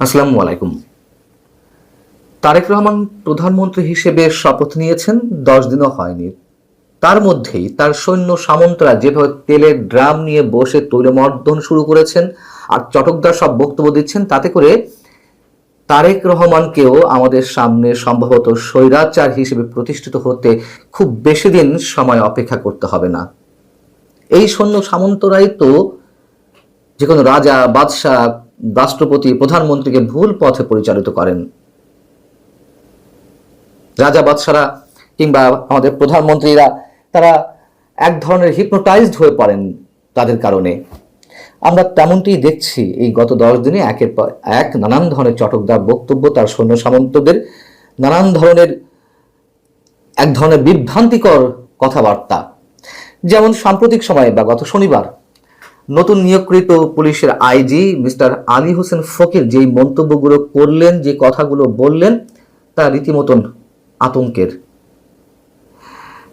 আসসালামু আলাইকুম। তারেক রহমান প্রধানমন্ত্রী হিসেবে শপথ নিয়েছেন, 10 দিনও হয়নি। তার মধ্যেই তার সৈন্য সামন্তরা যেভাবে তেলের ড্রাম নিয়ে বসে তৈলমর্দন শুরু করেছেন আর চটকদার সব বক্তব্য দিচ্ছেন, তাতে করে তারেক রহমানকেও আমাদের সামনে সম্ভবত স্বৈরাচার হিসেবে প্রতিষ্ঠিত হতে খুব বেশি দিন সময় অপেক্ষা করতে হবে না। এই সৈন্য সামন্তরাই তো যে কোনো রাজা, বাদশাহ, রাষ্ট্রপতি, প্রধানমন্ত্রীকে ভুল পথে পরিচালিত করেন। রাজা বাদশারা কিংবা আমাদের প্রধানমন্ত্রীরা তারা এক ধরনের হিপনোটাইজড হয়ে পড়েন তাদের কারণে। আমরা তেমনটি দেখছি এই গত 10 দিনে একের পর এক নানান ধরনের চটকদার বক্তব্য, তার সৈন্য সামন্তদের নানান ধরনের এক ধরনের বিভ্রান্তিকর কথাবার্তা। যেমন সাম্প্রতিক সময়ে বা গত শনিবার নতুন নিয়োগকৃত পুলিশের আইজি মিস্টার আলী হোসেন ফকির যেই মন্তব্যগুলো করলেন, যে কথাগুলো বললেন, তা রীতিমতন আতঙ্কের।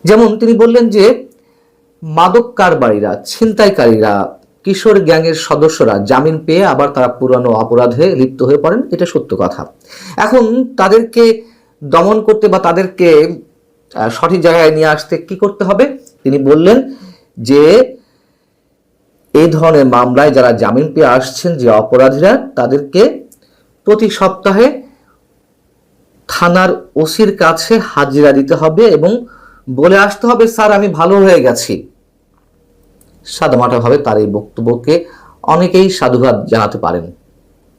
যেমন তিনি বললেন যে মাদক কারবারিরা, ছিনতাইকারীরা, কিশোর গ্যাংয়ের সদস্যরা জামিন পেয়ে আবার তারা পুরানো অপরাধে লিপ্ত হয়ে পড়েন, এটা সত্য কথা। এখন তাদেরকে দমন করতে বা তাদেরকে সঠিক জায়গায় নিয়ে আসতে কি করতে হবে? তিনি বললেন যে এই ধরনের মামলায় যারা জামিন পেয়ে আসছেন, যে অপরাধীরা, তাদেরকে প্রতি সপ্তাহে থানার ওসির কাছে হাজিরা দিতে হবে এবং বলে আসতে হবে, স্যার আমি ভালো হয়ে গেছি। সাদামাটাভাবে তার এই বক্তব্যকে অনেকেই সাধুবাদ জানাতে পারেন,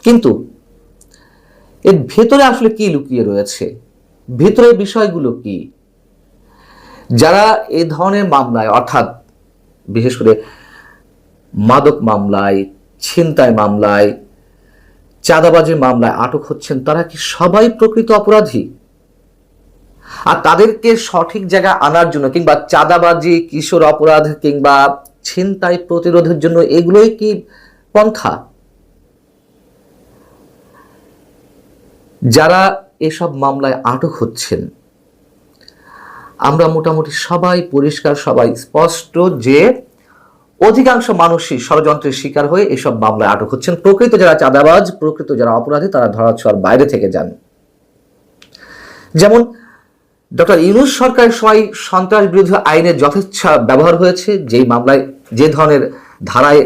কিন্তু এর ভেতরে আসলে কি লুকিয়ে রয়েছে, ভেতরের বিষয়গুলো কি? যারা এই ধরনের মামলায়, অর্থাৎ বিশেষ করে মাদক মামলায়, ছিনতাই মামলায়, চাঁদাবাজির মামলায় আটক হচ্ছেন, তারা কি সবাই প্রকৃত অপরাধী? আর তাদেরকে সঠিক জায়গায় আনার জন্য কিংবা চাঁদাবাজি, কিশোর অপরাধ কিংবা ছিনতাই প্রতিরোধের জন্য এগুলোই কি পন্থা? যারা এসব মামলায় আটক হচ্ছেন, আমরা মোটামুটি সবাই পরিষ্কার, সবাই স্পষ্ট যে অধিকাংশ মানুষই ষড়যন্ত্রের শিকার হয়ে এসব মামলায় আটক হচ্ছেন। প্রকৃত যারা চাঁদাবাজ, প্রকৃত যারা অপরাধী, তারা ধরাছোঁয়ার বাইরে থেকে যান। যেমন ডক্টর ইউনূস সরকারের সময় সন্ত্রাস বিরোধী আইনের যথেচ্ছা ব্যবহার হয়েছে, যেই মামলায় যে ধরনের ধারায়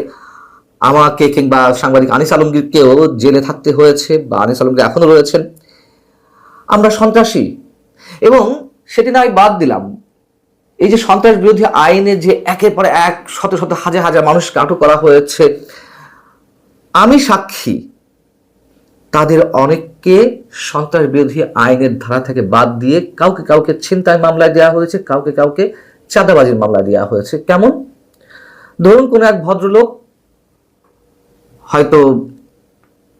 আমাকে কিংবা সাংবাদিক আনিস আলমগীরকেও জেলে থাকতে হয়েছে, বা আনিস আলমগীর এখনো রয়েছেন। আমরা সন্ত্রাসী, এবং সেটি নয় বাদ দিলাম, এই যে সন্ত্রাস বিরোধী আইনে যে একের পর এক শত শত হাজার হাজার মানুষকে আটক করা হয়েছে, আমি সাক্ষী, তাদের অনেককে সন্ত্রাস বিরোধী আইনের ধারা থেকে বাদ দিয়ে কাউকে কাউকে ছিনতাই মামলায় দেওয়া হয়েছে, কাউকে কাউকে চাঁদাবাজির মামলায় দেওয়া হয়েছে। কেমন? ধরুন কোনো এক ভদ্রলোক হয়তো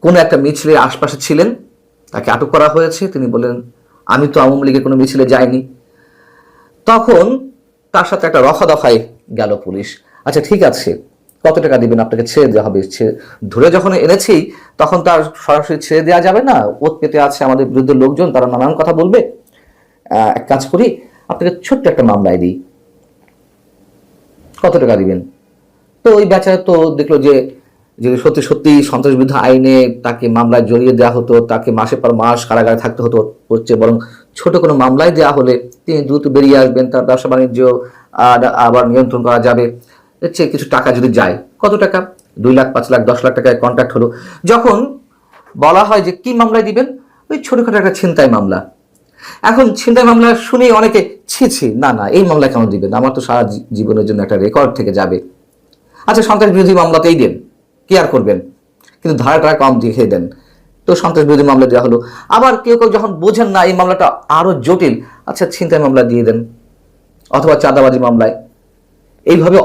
কোনো একটা মিছিলের আশপাশে ছিলেন, তাকে আটক করা হয়েছে, তিনি বলেন আমি তো আওয়ামী লীগের কোনো মিছিলে যাইনি। তখন তার সাথে একটা রফা দফায় গেল পুলিশ। আচ্ছা ঠিক আছে, কত টাকা দিবেন, আপনাকে ছেড়ে দেওয়া হবে। ধরে যখন এনেছি তখন তার সরাসরি ছেড়ে দেওয়া যাবে না, ওত পেতে আছে আমাদের বিরুদ্ধে লোকজন, তারা নানান কথা বলবে। এক কাজ করি, আপনাকে ছোট্ট একটা মামলায় দিই, কত টাকা দিবেন? তো ওই বেচারা তো দেখলো যে যদি সত্যি সত্যি সন্ত্রাস বিরোধী আইনে তাকে মামলায় জড়িয়ে দেওয়া হতো, তাকে মাসের পর মাস কারাগারে থাকতে হতো, হচ্ছে বরং ছোট কোনো মামলায় দেওয়া হলে তিনি দ্রুত বেরিয়ে আসবেন, তার ব্যবসা বাণিজ্য আবার নিয়ন্ত্রণ করা যাবে। হচ্ছে কিছু টাকা যদি যায়, কত টাকা? 2 লাখ, 5 লাখ, 10 লাখ টাকায় কন্ট্রাক্ট হলো। যখন বলা হয় যে কি মামলায় দিবেন, ওই ছোটখাটো একটা ছিনতাই মামলা। এখন ছিনতাই মামলা শুনেই অনেকে ছি না না, এই মামলা কেন দিবেন, আমার তো সারা জীবনের জন্য একটা রেকর্ড থেকে যাবে। আচ্ছা সন্ত্রাস বিরোধী মামলাতেই দেন, কি আর করবেন, কিন্তু ধারাটা কম দেখে দেন। তো সন্ত্রাস বিরোধী মামলা দেওয়া হলো। আবার কেউ কেউ যখন বোঝেন না এই মামলাটা আরো জটিল, আচ্ছা ছিনতাই মামলা দিয়ে দেন, অথবা চাঁদাবাজি মামলায়। এইভাবে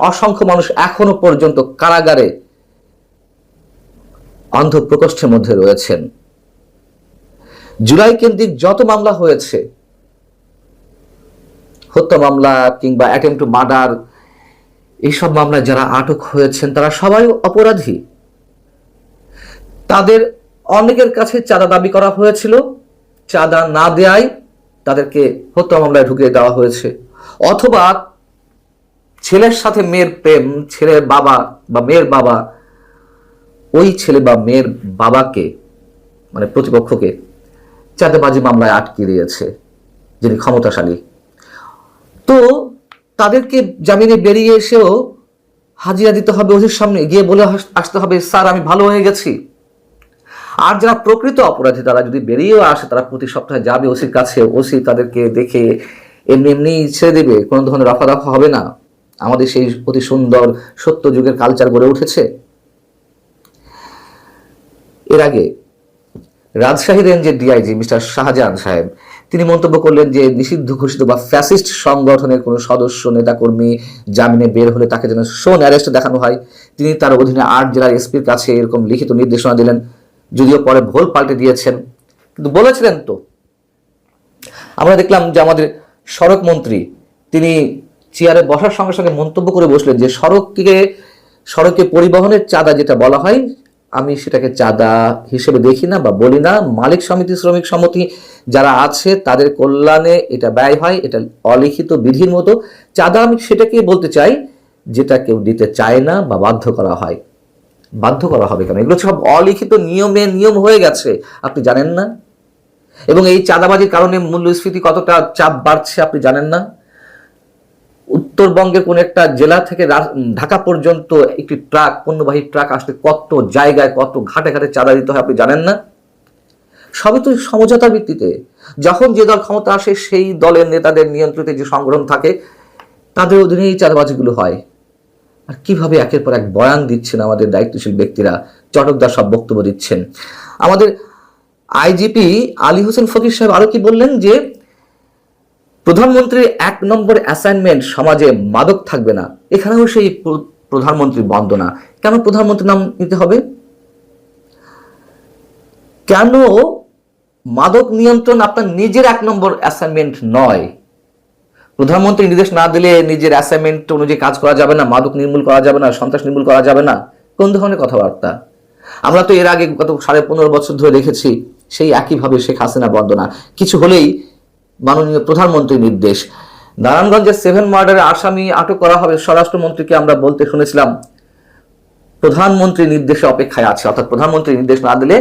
অসংখ্য মানুষ এখনো পর্যন্ত কারাগারে অন্ধ প্রকোষ্ঠের মধ্যে রয়েছেন। জুলাই কেন্দ্রিক যত মামলা হয়েছে, হত্যা মামলা কিংবা অ্যাটেম্পট টু মার্ডার, এইসব মামলায় যারা আটক হয়েছেন তারা সবাই অপরাধী। তাদের অনেকের কাছে চাঁদা দাবি করা হয়েছিল, চাঁদা না দেয়ায় তাদেরকে হত্যা মামলায় ঢুকিয়ে দেওয়া হয়েছে। অথবা ছেলের সাথে মেয়ের প্রেম, ছেলের বাবা বা মেয়ের বাবা ওই ছেলে বা মেয়ের বাবাকে, মানে প্রতিপক্ষকে, চাঁদাবাজি মামলায় আটকে দিয়েছে যিনি ক্ষমতাশালী। তো তাদেরকে জামিনে বেরিয়ে এসেও হাজিরা দিতে হবে ওসির সামনে, গিয়ে বলে আসতে হবে, স্যার আমি ভালো হয়ে গেছি। আর যারা প্রকৃত অপরাধী তারা যদি বেরিয়েও আসে, তারা প্রতি সপ্তাহে যাবে ওসির কাছে, ওসি তাদেরকে দেখে এমনি এমনি ছেড়ে দেবে, কোনো ধরনের রফাদফা হবে না। আমাদের সেই অতি সুন্দর সত্য যুগের কালচার গড়ে উঠেছে। এর আগে রাজশাহী রেঞ্জের ডিআইজি মিস্টার শাহজাহান সাহেব তিনি মন্তব্য করলেন যে নিষিদ্ধ ঘোষিত বা ফ্যাসিস্ট সংগঠনের কোনো সদস্য নেতাকর্মী জামিনে বের হলে তাকে যেন শোন অ্যারেস্ট দেখানো হয়। তিনি তার অধীনে 8 জেলার এসপির কাছে এরকম লিখিত নির্দেশনা দিলেন, যদিও পরে ভুল পাল্টে দিয়েছেন, কিন্তু বলেছিলেন তো। আমরা দেখলাম যে আমাদের সড়ক মন্ত্রী তিনি চেয়ারে বসার সঙ্গে সঙ্গে মন্তব্য করে বসলেন যে সড়কে পরিবহনের চাঁদা যেটা বলা হয়, আমি সেটাকে চাঁদা হিসেবে দেখি না বা বলি না। মালিক সমিতি, শ্রমিক সমিতি যারা আছে তাদের কল্যাণে এটা ব্যয় হয়, এটা অলিখিত বিধির মতো। চাঁদা আমি সেটাকে বলতে চাই যেটা কেউ দিতে চায় না বা বাধ্য করা হয়। বাধ্য করা হবে কেন? এগুলো সব অলিখিত নিয়ম হয়ে গেছে, আপনি জানেন না? এবং এই চাঁদাবাজির কারণে মূল্যস্ফীতি কতটা চাপ বাড়ছে আপনি জানেন না? উত্তরবঙ্গের কোন একটা জেলা থেকে ঢাকা পর্যন্ত একটি ট্রাক, পণ্যবাহী ট্রাক আসতে কত জায়গায়, কত ঘাটে ঘাটে চাঁদা দিতে হয় আপনি জানেন না? সবই তো সমঝোতার ভিত্তিতে। যখন যে দল ক্ষমতা আসে সেই দলের নেতাদের নিয়ন্ত্রিত যে সংগঠন থাকে তাদের অধীনে এই চাঁদাবাজিগুলো হয়। আর কিভাবে একের পর এক বয়ান দিচ্ছেন আমাদের দায়িত্বশীল ব্যক্তিরা, চটকদার সব বক্তব্য দিচ্ছেন। আমাদের আইজিপি আলী হোসেন ফকির সাহেব আরো কি বললেন যে প্রধানমন্ত্রীর 1 নম্বর অ্যাসাইনমেন্ট সমাজে মাদক থাকবে না। এখানেও সেই প্রধানমন্ত্রীর বন্দনা। কেন প্রধানমন্ত্রীর নাম নিতে হবে? কেন মাদক নিয়ন্ত্রণ আপনার নিজের 1 নম্বর অ্যাসাইনমেন্ট নয়? প্রধানমন্ত্রী নির্দেশ না দিলে নিজের অ্যাসাইনমেন্ট অনুযায়ী কাজ করা যাবে না, মাদক নির্মূল করা যাবে না, সন্ত্রাস নির্মূল করা যাবে না? কোন ধরনের কথাবার্তা? আমরা তো এর আগে গত 15.5 বছর ধরে দেখেছি সেই একইভাবে শেখ হাসিনা বন্দনা, কিছু হলেই মাননীয় প্রধানমন্ত্রীর নির্দেশ। নারায়ণগঞ্জের 7 মার্ডারের আসামি আটক করা হবে, স্বরাষ্ট্রমন্ত্রীকে আমরা বলতে শুনেছিলাম প্রধানমন্ত্রীর নির্দেশে অপেক্ষায় আছে, অর্থাৎ প্রধানমন্ত্রী নির্দেশ না দিলে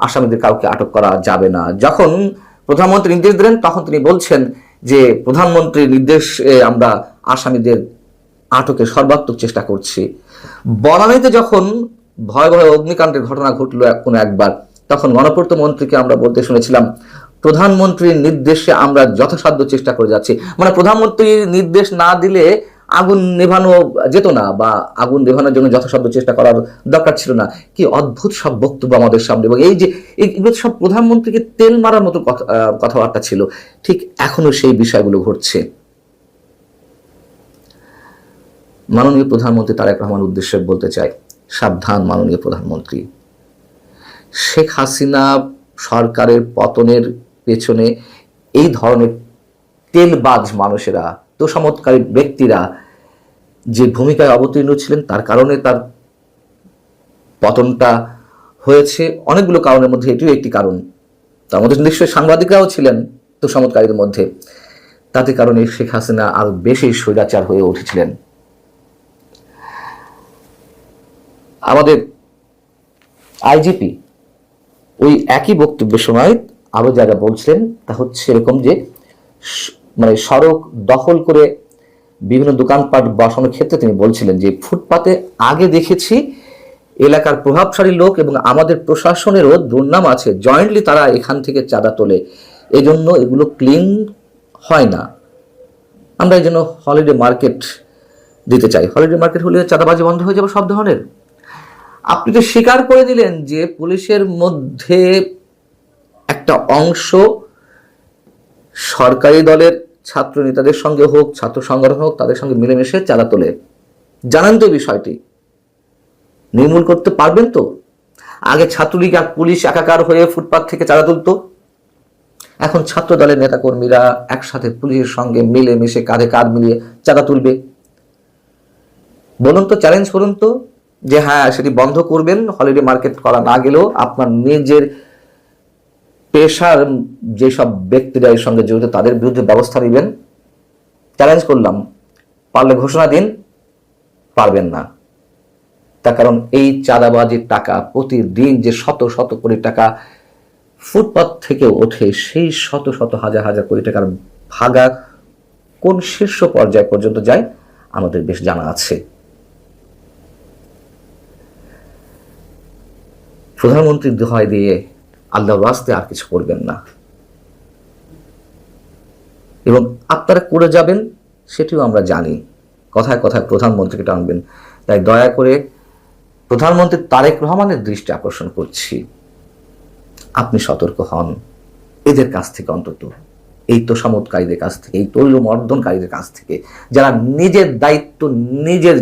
আসামিদের কাউকে আটক করা যাবে না। যখন প্রধানমন্ত্রী নির্দেশ দিলেন তখন তিনি বলছেন যে প্রধানমন্ত্রীর নির্দেশে আমরা আসামিদের আটকের সর্বাত্মক চেষ্টা করছি। বনানীতে যখন ভয়াবহ অগ্নিকাণ্ডের ঘটনা ঘটল কোনো একবার, তখন গণপূর্ত মন্ত্রীকে আমরা বলতে শুনেছিলাম প্রধানমন্ত্রীর নির্দেশে আমরা যথাসাধ্য চেষ্টা করে যাচ্ছি। মানে প্রধানমন্ত্রীর নির্দেশ না দিলে আগুন নেভানো যেত না, বা আগুন নেভানোর জন্য যথাসাধ্য চেষ্টা করার দরকার ছিল না। কি অদ্ভুত সব বক্তব্য আমাদের সামনে। এবং এই যে এগুলো সব প্রধানমন্ত্রীকে তেল মারার মতো কথাবার্তা ছিল। ঠিক এখনো সেই বিষয়গুলো ঘটছে। মাননীয় প্রধানমন্ত্রী তারেক রহমান উদ্দেশ্যে বলতে চাই, সাবধান মাননীয় প্রধানমন্ত্রী। শেখ হাসিনা সরকারের পতনের পেছনে এই ধরনের তেলবাজ মানুষেরা, তোষামতকারী ব্যক্তিরা যে ভূমিকায় অবতীর্ণ ছিলেন তার কারণে তার পতনটা হয়েছে। অনেকগুলো কারণের মধ্যে এটিও একটি কারণ। তার মধ্যে নিশ্চয়ই সাংবাদিকরাও ছিলেন তোষামতকারীদের মধ্যে। তাতে কারণে শেখ হাসিনা আরো বেশি স্বৈরাচার হয়ে উঠেছিলেন। আমাদের আইজিপি ওই একই বক্তব্যের সময় আরো যারা বলছিলেন তা হচ্ছে এরকম যে মানে সড়ক দখল করে বিভিন্ন দোকানপাট বসানোর ক্ষেত্রে তিনি বলছিলেন যে ফুটপাতে আগে দেখেছি এলাকার প্রভাবশালী লোক এবং আমাদের প্রশাসনেরও দুর্নাম আছে, জয়েন্টলি তারা এখান থেকে চাঁদা তোলে, এজন্য এগুলো ক্লিন হয় না। আমরা এই জন্য হলিডে মার্কেট দিতে চাই। হলিডে মার্কেট হলে চাঁদাবাজি বন্ধ হয়ে যাবে সব ধরনের। আপনি তো স্বীকার করে দিলেন যে পুলিশের মধ্যে একটা অংশ সরকারি দলের ছাত্র নেতাদের সঙ্গে হোক, ছাত্র সংগঠন হোক, তাদের সঙ্গে মিলেমিশে চাঁদা তোলে। জানেন তো বিষয়টি? নির্মূল করতে পারবেন তো? আগে ছাত্রলীগ আর পুলিশ একাকার হয়ে ফুটপাত থেকে চাঁদা তুলতো, এখন ছাত্র দলের নেতাকর্মীরা একসাথে পুলিশের সঙ্গে মিলেমিশে কাঁধে কাঁধ মিলিয়ে চাঁদা তুলবে। বলুন তো, চ্যালেঞ্জ করুন তো যে হ্যাঁ সেটি বন্ধ করবেন, হলিডে মার্কেট করা না গেলেও আপনার নিজের পেশার যেসব ব্যক্তিরা এর সঙ্গে জড়িত তাদের বিরুদ্ধে ব্যবস্থা নেবেন। চ্যালেঞ্জ করলাম, পারলে ঘোষণা দিন। পারবেন না। তার কারণ এই চাঁদাবাজির টাকা প্রতিদিন যে শত শত কোটি টাকা ফুটপাত থেকে ওঠে, সেই শত শত হাজার হাজার কোটি টাকার ভাগা কোন শীর্ষ পর্যায় পর্যন্ত যায় আমাদের বেশ জানা আছে। প্রধানমন্ত্রীর দোহাই দিয়ে আল্লাহর ওয়াস্তে আর কিছু করবেন না, এবং আপনারা করে যাবেন সেটিও আমরা জানি। কথায় কথায় প্রধানমন্ত্রীকে টানবেন, তাই দয়া করে প্রধানমন্ত্রী তারেক রহমানের দৃষ্টি আকর্ষণ করছি, আপনি সতর্ক হন এদের কাছ থেকে, অন্তত এই তোষামোদকারীদের কাছ থেকে, এই তৈলমর্দনকারীদের কাছ থেকে, যারা নিজের দায়িত্ব নিজের